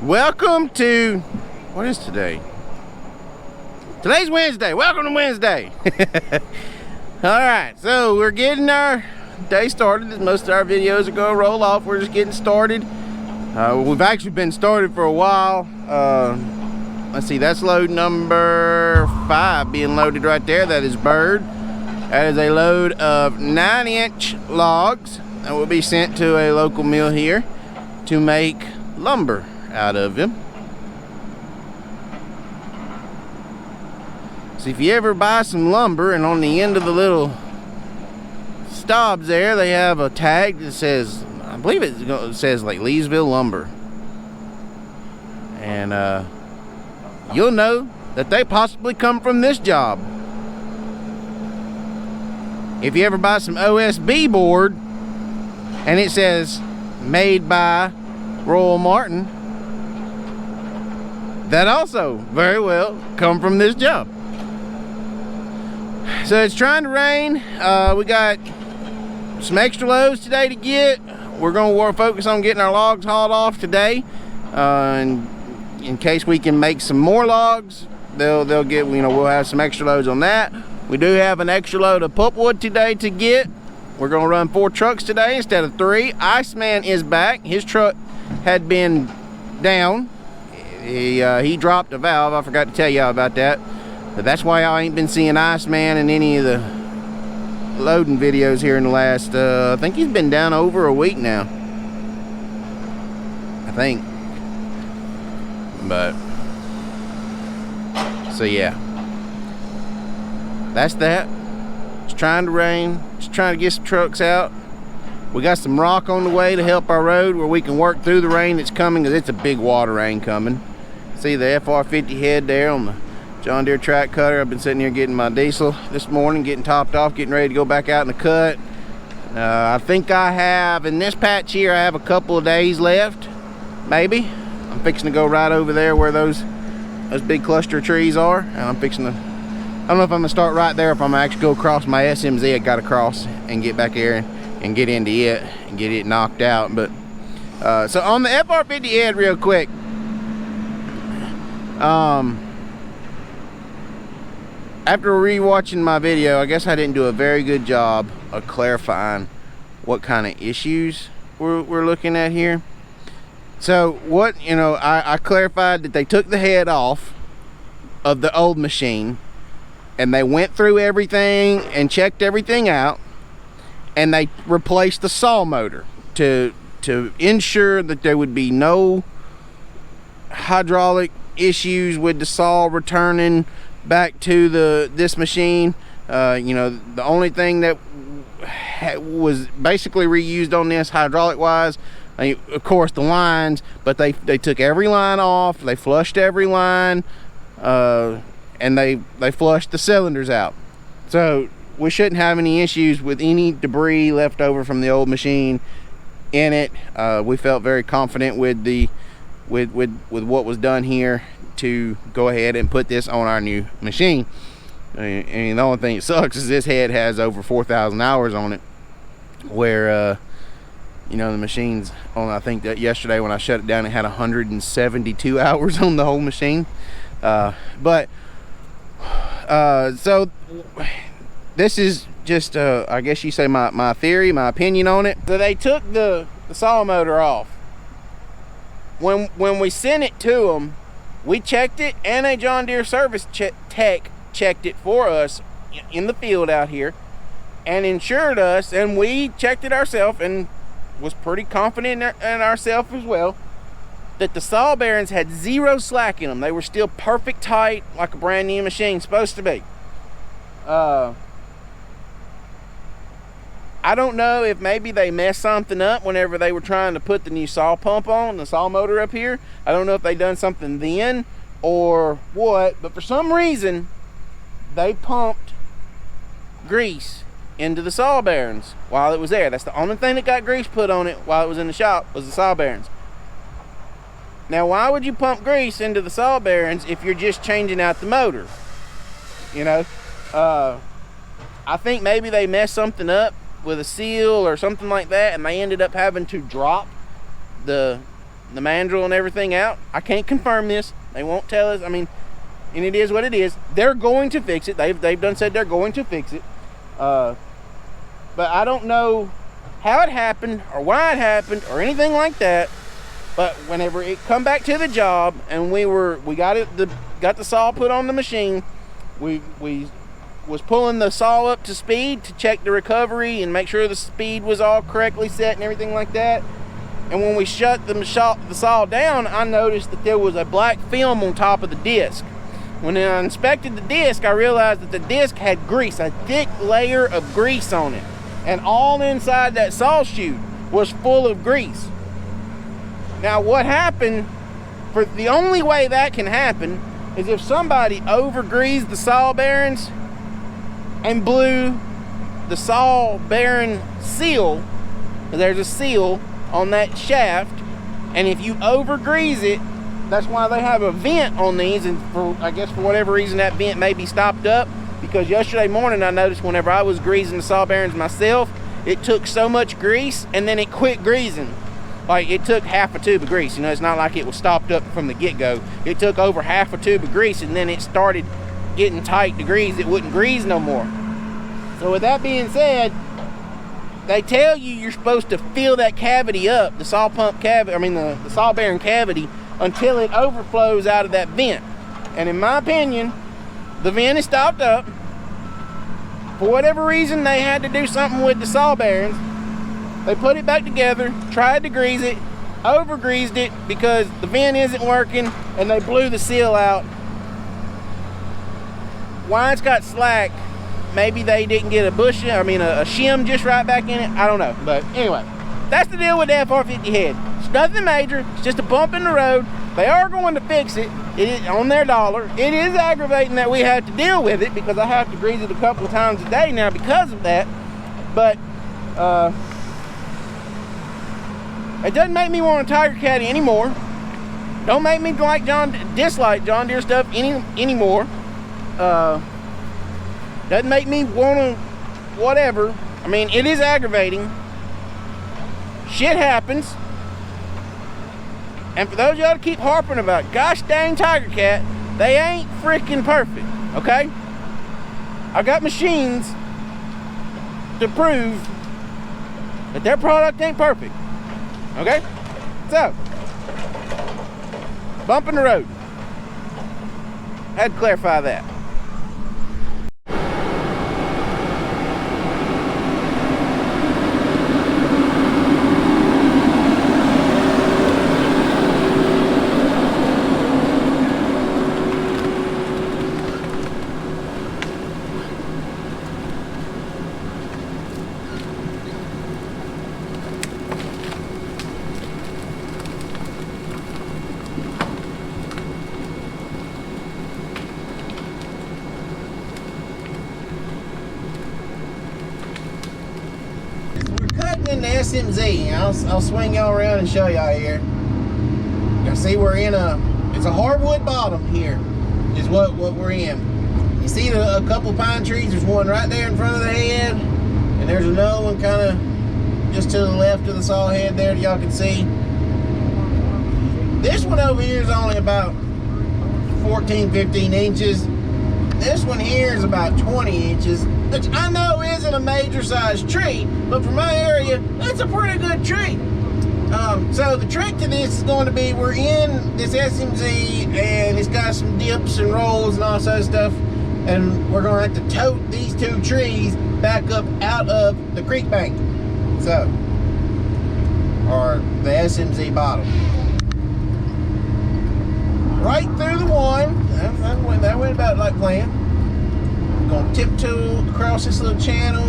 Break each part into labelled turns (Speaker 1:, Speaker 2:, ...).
Speaker 1: Welcome to, what is today? Today's Wednesday. Welcome to Wednesday. Alright, so we're getting our day started. Most of our videos are going to roll off. We're just getting started. We've actually been started for a while. Let's see, that's load number 5 being loaded right there. That is Bird. That is a load of 9-inch logs that will be sent to a local mill here to make lumber out of them. So if you ever buy some lumber and on the end of the little stobs there they have a tag that says, I believe it says like Leesville Lumber, and you'll know that they possibly come from this job. If you ever buy some OSB board and it says made by Royal Martin, that also very well come from this job. So it's trying to rain. We got some extra loads today to get. We're going to focus on getting our logs hauled off today, and in case we can make some more logs, they'll get, we'll have some extra loads on that. We do have an extra load of pulpwood today to get. We're going to run 4 trucks today instead of 3. Iceman is back. His truck had been down. He dropped a valve. I forgot to tell y'all about that. But that's why I ain't been seeing Iceman in any of the loading videos here in the last, I think he's been down over a week now. I think. But, so yeah. That's that. It's trying to rain. Just trying to get some trucks out. We got some rock on the way to help our road where we can work through the rain that's coming, because it's a big water rain coming. See the FR50 head there on the John Deere track cutter. I've been sitting here getting my diesel this morning, getting topped off, getting ready to go back out in the cut. I think I have, in this patch here, I have a couple of days left, maybe. I'm fixing to go right over there where those big cluster of trees are, and I'm fixing to, I don't know if I'm gonna start right there, if I'm gonna actually go across my SMZ I got across and get back there and get into it and get it knocked out. But so on the FR50 head real quick, after rewatching my video, I guess I didn't do a very good job of clarifying what kind of issues we're looking at here. So what, I clarified that they took the head off of the old machine and they went through everything and checked everything out, and they replaced the saw motor to ensure that there would be no hydraulic issues with the saw returning back to this machine. The only thing that was basically reused on this hydraulic wise, of course, the lines, but they took every line off, they flushed every line, and they flushed the cylinders out. So we shouldn't have any issues with any debris left over from the old machine in it. We felt very confident with what was done here to go ahead and put this on our new machine. And the only thing that sucks is this head has over 4,000 hours on it, where the machine's on, I think that yesterday when I shut it down it had 172 hours on the whole machine. So this is just I guess you say my theory, my opinion on it. So they took the saw motor off. When we sent it to them, we checked it, and a John Deere service tech checked it for us in the field out here and insured us, and we checked it ourselves and was pretty confident in ourselves as well that the saw bearings had 0 slack in them. They were still perfect tight, like a brand new machine supposed to be. I don't know if maybe they messed something up whenever they were trying to put the new saw pump on, the saw motor up here. I don't know if they done something then or what, but for some reason they pumped grease into the saw bearings while it was there. That's the only thing that got grease put on it while it was in the shop, was the saw bearings. Now, why would you pump grease into the saw bearings if you're just changing out the motor? I think maybe they messed something up with a seal or something like that, and they ended up having to drop the the mandrel and everything out. I can't confirm this. They won't tell us. I mean, and it is what it is. They're going to fix it. They've done said they're going to fix it. But I don't know how it happened or why it happened or anything like that. But whenever it come back to the job and we got the saw put on the machine, we was pulling the saw up to speed to check the recovery and make sure the speed was all correctly set and everything like that. And when we shut the saw down, I noticed that there was a black film on top of the disc. When I inspected the disc, I realized that the disc had grease, a thick layer of grease on it. And all inside that saw chute was full of grease. Now what happened, for the only way that can happen is if somebody over-greased the saw bearings and blew the saw bearing seal. There's a seal on that shaft, and if you over-grease it, that's why they have a vent on these, and I guess for whatever reason that vent may be stopped up, because yesterday morning I noticed whenever I was greasing the saw bearings myself, it took so much grease and then it quit greasing. Like, it took half a tube of grease. You know, it's not like it was stopped up from the get-go. It took over half a tube of grease, and then it started getting tight to grease. It wouldn't grease no more. So with that being said, they tell you you're supposed to fill that cavity up, the saw pump cavity, I mean the saw bearing cavity, until it overflows out of that vent. And in my opinion, the vent is stopped up. For whatever reason, they had to do something with the saw bearings. They put it back together, tried to grease it, over-greased it because the vent isn't working, and they blew the seal out. Why it's got slack, maybe they didn't get a shim just right back in it. I don't know. But anyway, that's the deal with the FR50 head. It's nothing major. It's just a bump in the road. They are going to fix it. It is on their dollar. It is aggravating that we have to deal with it because I have to grease it a couple of times a day now because of that. But it doesn't make me want a tigercat anymore. Don't make me dislike John Deere stuff anymore. Doesn't make me want to whatever. I mean, it is aggravating. Shit happens. And for those of y'all to keep harping about, gosh dang tigercat, they ain't freaking perfect, okay? I got machines to prove that their product ain't perfect, okay? So, bump in the road. Had to clarify that. In the SMZ, I'll swing y'all around and show y'all here. You'll see we're in it's a hardwood bottom here, is what we're in. You see a couple pine trees, there's one right there in front of the head, and there's another one kind of just to the left of the saw head there that y'all can see. This one over here is only about 14-15 inches. This one here is about 20 inches, which I know isn't a major sized tree, but for my area, that's a pretty good tree. So the trick to this is going to be, we're in this SMZ and it's got some dips and rolls and all sorts of stuff, and we're going to have to tote these two trees back up out of the creek bank. So, or the SMZ bottom. Right through the one. That went about like planned. We're gonna tiptoe across this little channel,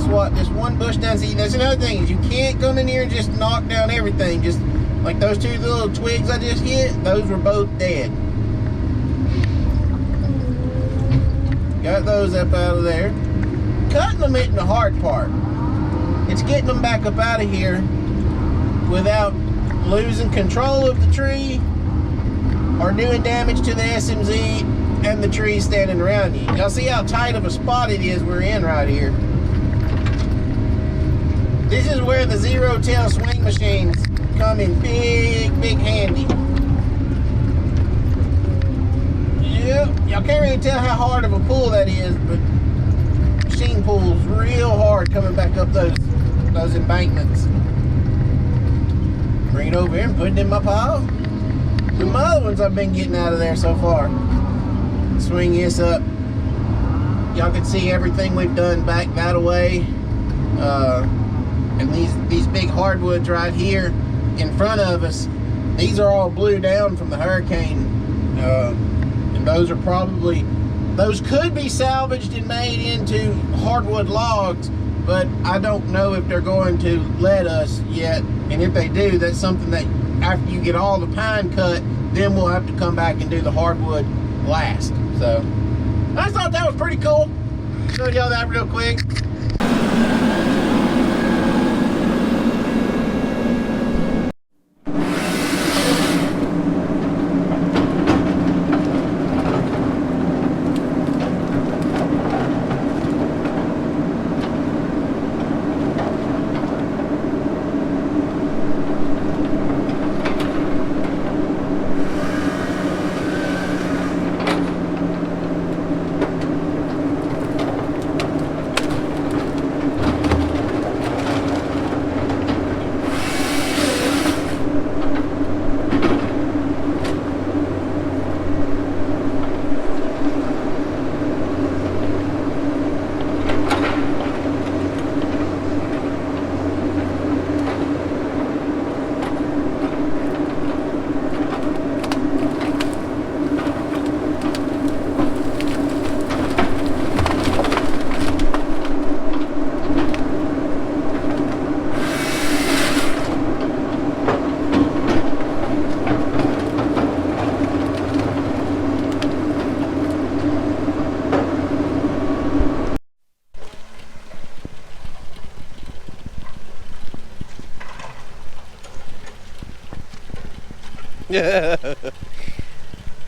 Speaker 1: swat this one bush down. See, that's another thing, is you can't come in here and just knock down everything. Just like those two little twigs I just hit, those were both dead. Got those up out of there. Cutting them isn't the hard part. It's getting them back up out of here without losing control of the tree or doing damage to the SMZ and the trees standing around you. Y'all see how tight of a spot it is we're in right here. This is where the zero tail swing machines come in big handy. Yep, y'all can't really tell how hard of a pull that is, but machine pulls real hard coming back up those embankments. Bring it over here and put it in my pile. The other ones I've been getting out of there so far. Swing this up. Y'all can see everything we've done back that away. And these big hardwoods right here in front of us, these are all blew down from the hurricane. And those could be salvaged and made into hardwood logs, but I don't know if they're going to let us yet. And if they do, that's something that after you get all the pine cut, then we'll have to come back and do the hardwood last. So I thought that was pretty cool. Showed y'all that real quick.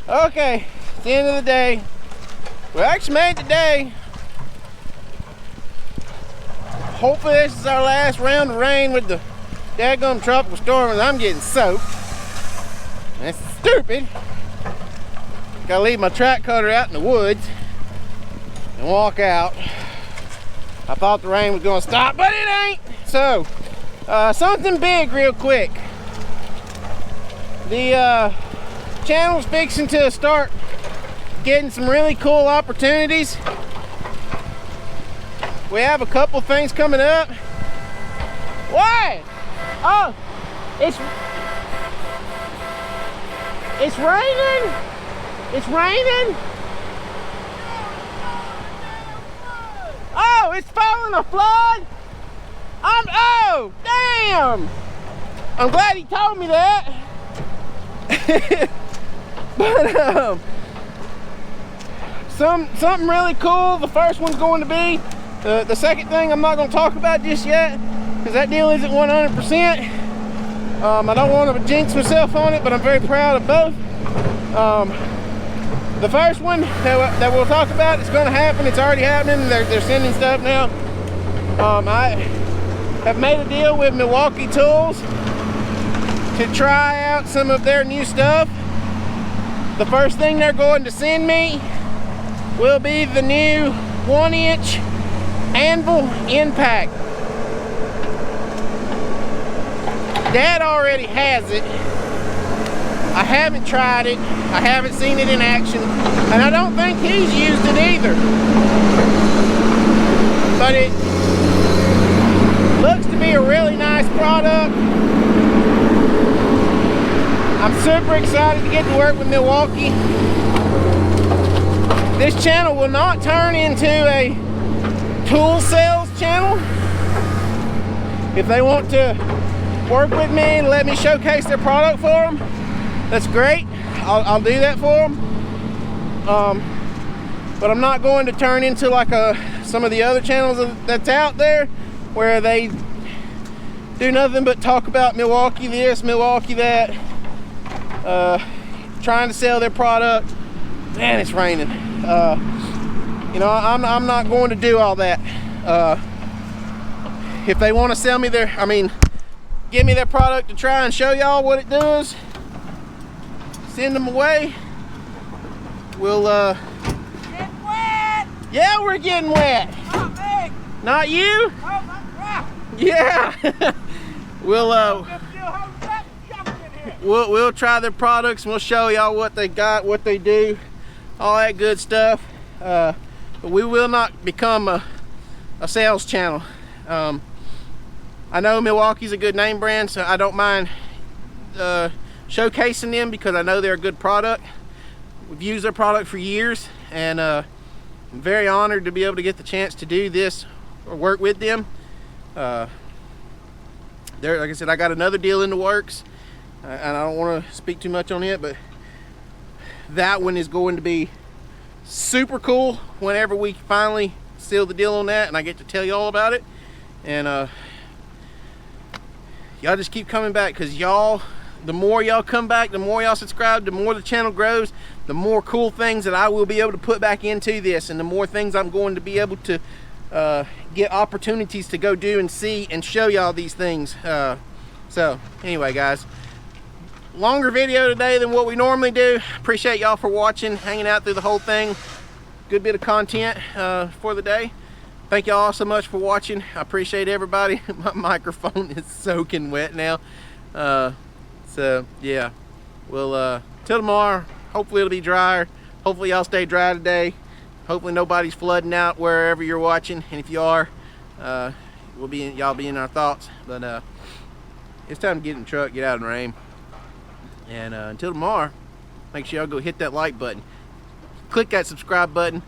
Speaker 1: Okay, it's the end of the day. We actually made the day. Hopefully this is our last round of rain with the daggum tropical storm, and I'm getting soaked. That's stupid. Gotta leave my track cutter out in the woods and walk out. I thought the rain was gonna stop, but it ain't. So, something big real quick. The channel's fixing to start getting some really cool opportunities. We have a couple things coming up. What? Oh, it's raining. It's raining. Oh, it's falling a flood. Oh, damn. I'm glad he told me that. But something really cool. The first one's going to be the second thing I'm not going to talk about just yet, because that deal isn't 100%. I don't want to jinx myself on it, but I'm very proud of both. The first one that we'll talk about, it's going to happen. It's already happening. They're sending stuff now. I have made a deal with Milwaukee Tools to try out some of their new stuff. The first thing they're going to send me will be the new 1-inch anvil impact. Dad already has it. I haven't tried it. I haven't seen it in action, and I don't think he's used it either. But it looks to be a really nice product. I'm super excited to get to work with Milwaukee. This channel will not turn into a tool sales channel. If they want to work with me and let me showcase their product for them, that's great. I'll do that for them. But I'm not going to turn into like some of the other channels that's out there where they do nothing but talk about Milwaukee this, Milwaukee that. Trying to sell their product. Man, it's raining. You know, I'm not going to do all that. If they want to sell me give give me their product to try and show y'all what it does. Send them away. We'll
Speaker 2: Getting wet.
Speaker 1: yeah, we're getting wet.
Speaker 2: Not me.
Speaker 1: Not you?
Speaker 2: Oh, my crap.
Speaker 1: Yeah. We'll try their products and we'll show y'all what they got, what they do, all that good stuff. But we will not become a sales channel. I know Milwaukee's a good name brand, so I don't mind showcasing them because I know they're a good product. We've used their product for years, and I'm very honored to be able to get the chance to do this or work with them. Like I said, I got another deal in the works, and I don't want to speak too much on it, but that one is going to be super cool whenever we finally seal the deal on that and I get to tell you all about it. And y'all just keep coming back, because y'all, the more y'all come back, the more y'all subscribe, the more the channel grows, the more cool things that I will be able to put back into this, and the more things I'm going to be able to get opportunities to go do and see and show y'all these things. So anyway, guys, longer video today than what we normally do. Appreciate y'all for watching, hanging out through the whole thing. Good bit of content for the day. Thank y'all so much for watching. I appreciate everybody. My microphone is soaking wet now. So yeah, we'll till tomorrow. Hopefully it'll be drier. Hopefully y'all stay dry today. Hopefully nobody's flooding out wherever you're watching, and if you are, y'all be in our thoughts. But it's time to get in the truck, get out in the rain. And until tomorrow, make sure y'all go hit that like button, click that subscribe button,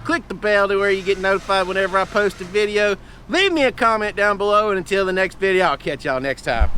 Speaker 1: click the bell to where you get notified whenever I post a video. Leave me a comment down below, and until the next video, I'll catch y'all next time.